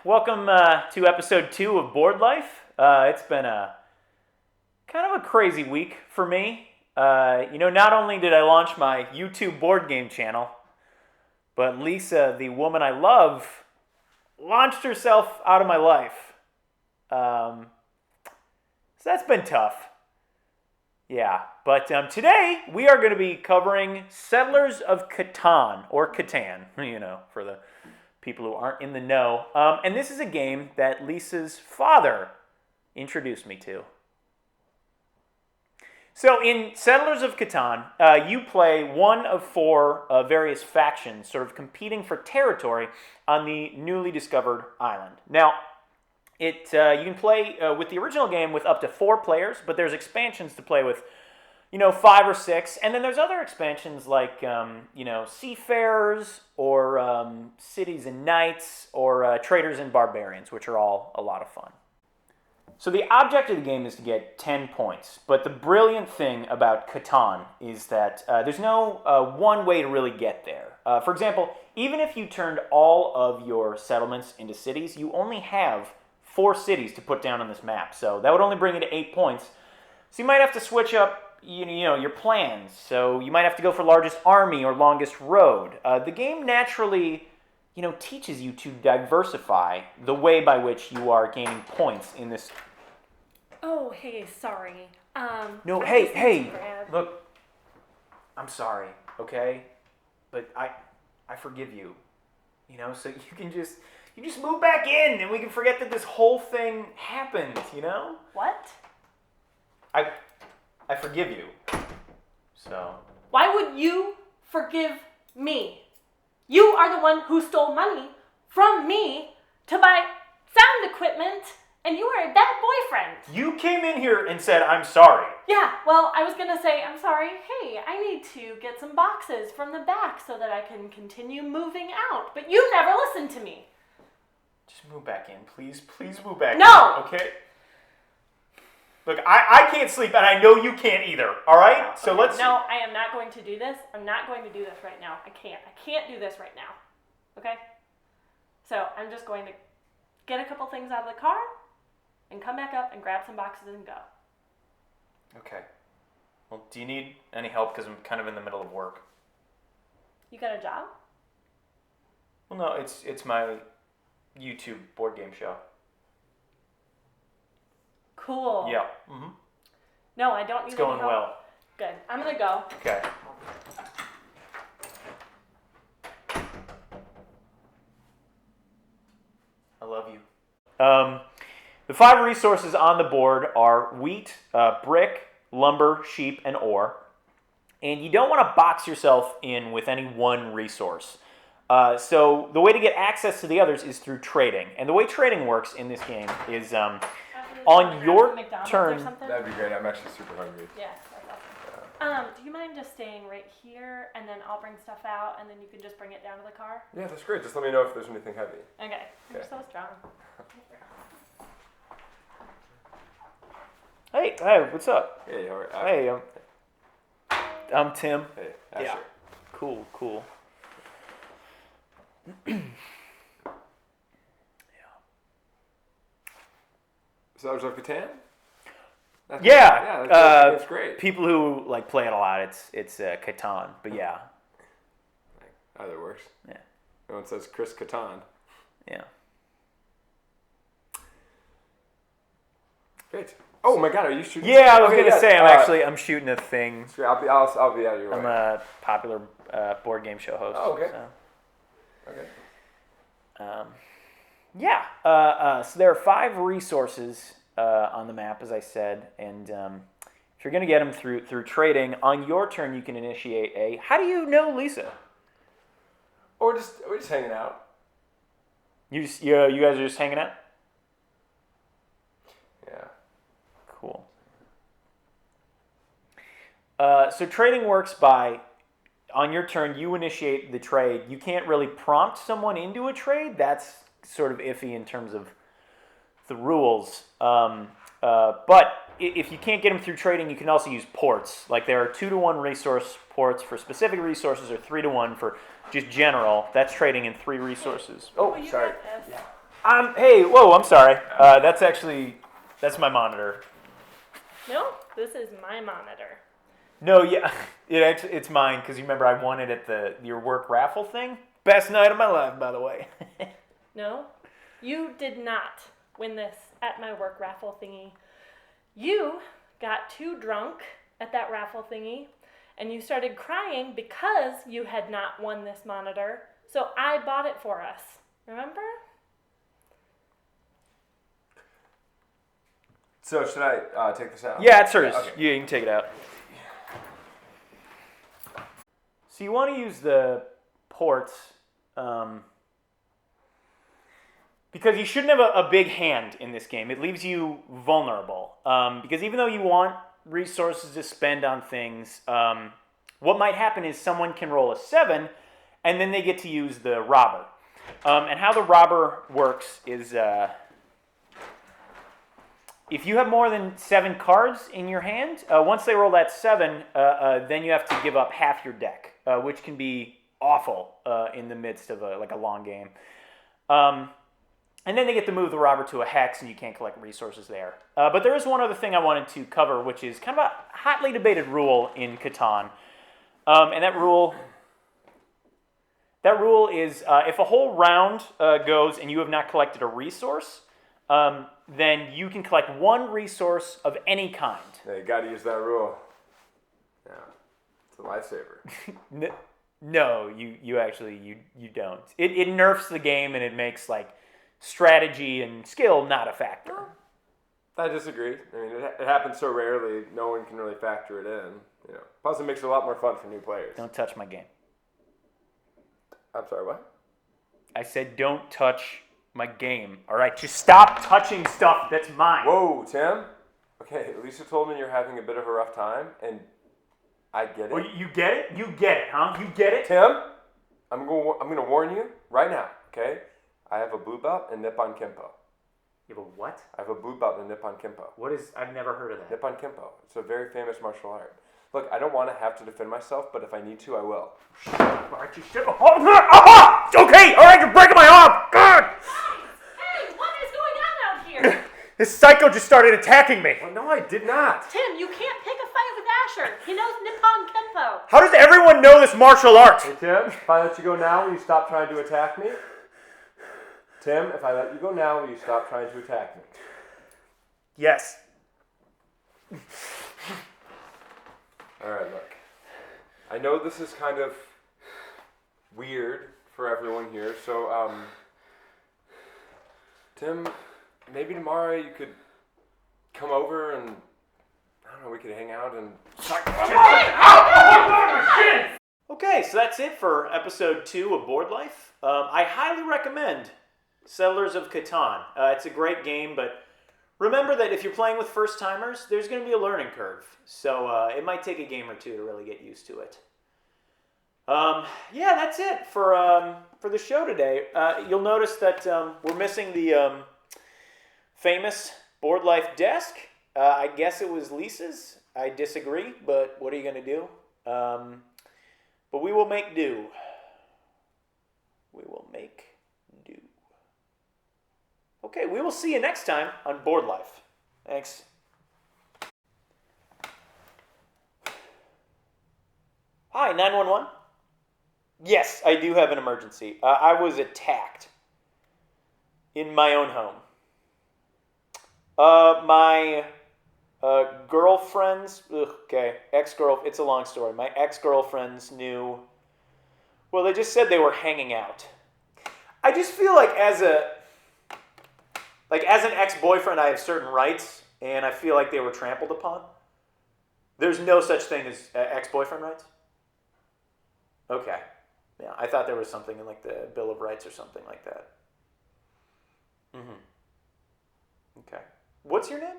Welcome to episode 2 of Board Life. It's been a kind of a crazy week for me. Not only did I launch my YouTube board game channel, but Lisa, the woman I love, launched herself out of my life. So that's been tough. Yeah, but today we are going to be covering Settlers of Catan, or Catan, for the people who aren't in the know. And this is a game that Lisa's father introduced me to. So in Settlers of Catan, you play one of 4 various factions sort of competing for territory on the newly discovered island. Now, you can play with the original game with up to 4 players, but there's expansions to play with 5 or 6, and then there's other expansions like, Seafarers, or Cities and Knights, or Traders and Barbarians, which are all a lot of fun. So the object of the game is to get 10 points, but the brilliant thing about Catan is that there's no one way to really get there. For example, even if you turned all of your settlements into cities, you only have 4 cities to put down on this map, so that would only bring you to 8 points. So you might have to switch up your plans. So you might have to go for largest army or longest road. The game naturally, teaches you to diversify the way by which you are gaining points in this. Oh, hey, sorry. No, hey, look, I'm sorry, okay? But I forgive you. So you just move back in and we can forget that this whole thing happened, What? I forgive you. So. Why would you forgive me? You are the one who stole money from me to buy sound equipment, and you are a bad boyfriend. You came in here and said, I'm sorry. Yeah, well, I was going to say, I'm sorry. Hey, I need to get some boxes from the back so that I can continue moving out. But you never listened to me. Just move back in, please. Please move back in, okay? Look, I can't sleep, and I know you can't either, all right? No, so okay. let's... No, I am not going to do this. I'm not going to do this right now. I can't do this right now, okay? So I'm just going to get a couple things out of the car and come back up and grab some boxes and go. Okay. Well, do you need any help? Because I'm kind of in the middle of work. You got a job? Well, no, it's my YouTube board game show. Cool. Yeah. Mm-hmm. No, I don't need It's going any help. well. Good. I'm going to go. Okay. I love you. The 5 resources on the board are wheat, brick, lumber, sheep, and ore. And you don't want to box yourself in with any one resource. So the way to get access to the others is through trading. And the way trading works in this game is... on your turn. That'd be great. I'm actually super hungry. Yeah, that's awesome. Do you mind just staying right here, and then I'll bring stuff out, and then you can just bring it down to the car? Yeah, that's great. Just let me know if there's anything heavy. Okay. You're so strong. Hey, what's up? Hey, how are you? Hey, I'm Tim. Hey, Asher. Yeah. Cool. Settlers of Catan? That's great. People who play it a lot, it's Catan, but yeah. Either works. Yeah. No one says Chris Catan. Yeah. Great. Oh my God, are you shooting? Yeah, I was gonna say I'm shooting a thing. I'll be out of your way. I'm a popular board game show host. Oh, okay. So. Okay. So there are 5 resources on the map, as I said, and if you're going to get them through trading, on your turn you can initiate a... How do you know Lisa? Or we're just hanging out. You guys are just hanging out? Yeah. Cool. So trading works by... On your turn, you initiate the trade. You can't really prompt someone into a trade. That's sort of iffy in terms of the rules. But if you can't get them through trading, you can also use ports. Like there are 2-to-1 resource ports for specific resources, or 3-to-1 for just general. That's trading in 3 resources. Oh, Will you sorry. get this? Yeah. Hey, whoa, I'm sorry. That's my monitor. No, this is my monitor. No, yeah, it's mine because you remember I won it at your work raffle thing. Best night of my life, by the way. No, you did not win this at my work raffle thingy. You got too drunk at that raffle thingy, and you started crying because you had not won this monitor, so I bought it for us. Remember? So should I take this out? Yeah, it's hers. Okay. Yeah, you can take it out. So you want to use the ports because you shouldn't have a big hand in this game. It leaves you vulnerable because even though you want resources to spend on things, what might happen is someone can roll a 7 and then they get to use the robber. And how the robber works is if you have more than 7 cards in your hand, once they roll that 7, then you have to give up half your deck, which can be awful in the midst of a long game. And then they get to move the robber to a hex, and you can't collect resources there. But there is one other thing I wanted to cover, which is kind of a hotly debated rule in Catan. And that rule is if a whole round goes and you have not collected a resource, then you can collect 1 resource of any kind. Yeah, you got to use that rule. Yeah, it's a lifesaver. No, you actually don't. It nerfs the game and it makes strategy and skill not a factor. I disagree. I mean, it happens so rarely, no one can really factor it in. Plus, it makes it a lot more fun for new players. Don't touch my game. I'm sorry, what? I said don't touch my game. All right, just stop touching stuff that's mine. Whoa, Tim. Okay, Lisa told me you're having a bit of a rough time, and I get it. Well, you get it? You get it, huh? You get it? Tim, I'm going to warn you right now, okay? I have a blue belt in Nippon Kempo. You have a what? I have a blue belt in Nippon Kempo. What is? I've never heard of that. Nippon Kempo. It's a very famous martial art. Look, I don't want to have to defend myself, but if I need to, I will. Aren't you shit? Okay, all right, you're breaking my arm. God! Hey, what is going on out here? This psycho just started attacking me. Well, no, I did not. Tim, you can't pick a fight with Asher. He knows Nippon Kempo. How does everyone know this martial art? Hey, Tim, if I let you go now, will you stop trying to attack me? Tim, if I let you go now, will you stop trying to attack me? Yes. All right, look. I know this is kind of weird for everyone here, so, Tim, maybe tomorrow you could come over and, I don't know, we could hang out and... Okay, so that's it for episode 2 of Board Life. I highly recommend Settlers of Catan. It's a great game, but remember that if you're playing with first-timers, there's going to be a learning curve. So it might take a game or 2 to really get used to it. Yeah, that's it for the show today. You'll notice that we're missing the famous Board Life desk. I guess it was Lisa's. I disagree, but what are you going to do? But we will make do. We will make do. Okay, we will see you next time on Board Life. Thanks. Hi, 911. Yes, I do have an emergency. I was attacked in my own home. My girlfriend's, ex-girlfriend, it's a long story. My ex-girlfriends knew, well, they just said they were hanging out. I just feel like as an ex-boyfriend, I have certain rights, and I feel like they were trampled upon. There's no such thing as ex-boyfriend rights? Okay. Yeah, I thought there was something in the Bill of Rights or something like that. Okay. What's your name?